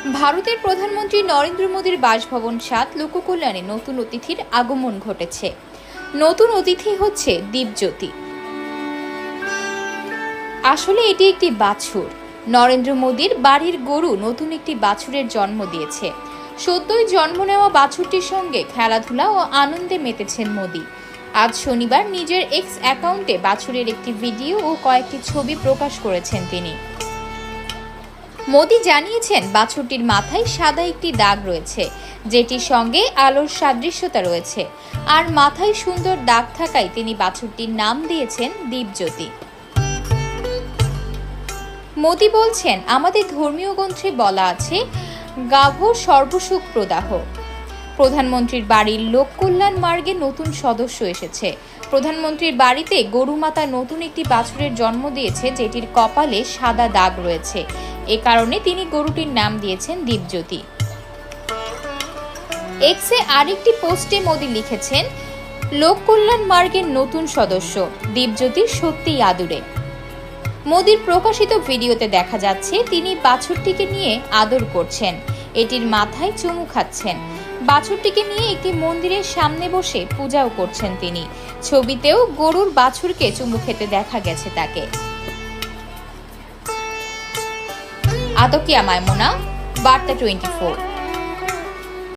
ভারতের প্রধানমন্ত্রী নরেন্দ্র মোদীর বাসভবন ৭ লোককল্যাণে নতুন অতিথির আগমন ঘটেছে। নতুন অতিথি হচ্ছে দীপজ্যোতি। আসলে এটি একটি বাছুর। নরেন্দ্র মোদীর বাড়ির গরু নতুন একটি বাছুরের জন্ম দিয়েছে। সদ্যই জন্ম নেওয়া বাছুরটির সঙ্গে খেলাধুলা ও আনন্দে মেতেছেন মোদী। আজ শনিবার নিজের এক্স অ্যাকাউন্টে বাছুরের একটি ভিডিও ও কয়েকটি ছবি প্রকাশ করেছেন তিনি। মোদী জানিয়েছেন, বাছুরটির মাথায় সাদা একটি দাগ রয়েছে, যেটির সঙ্গে আলোর সাদৃশ্যতা রয়েছে, আর মাথায় সুন্দর দাগ থাকায় তিনি বাছুরটির নাম দিয়েছেন দীপজ্যোতি। মোদী বলছেন, আমাদের ধর্মীয় গ্রন্থে বলা আছে, গাভ সর্বসুখ প্রদাহ। প্রধানমন্ত্রীর বাড়ির লোককল্যাণ মার্গে নতুন সদস্য এসেছে। প্রধানমন্ত্রীর বাড়িতে গরুমাতা নতুন একটি বাছুরের জন্ম দিয়েছে, যেটির কপালে সাদা দাগ রয়েছে। এ কারণে তিনি গরুটির নাম দিয়েছেন দীপজ্যোতি। এক্সে আরেকটি পোস্টে মোদী লিখেছেন, লোককল্যাণ মার্গের নতুন সদস্য দীপজ্যোতি সত্যিই আদুরে। মোদীর প্রকাশিত ভিডিওতে দেখা যাচ্ছে তিনি বাছুরটিকে নিয়ে আদর করছেন, এটির মাথায় চুমু খাচ্ছেন। বাছুরটিকে নিয়ে একটি মন্দিরের সামনে বসে পূজাও করছেন তিনি। ছবিতেও গরুর বাছুরকে চুমু খেতে দেখা গেছে তাকে। আতকিয়া মাইমুনা, বার্তা 24।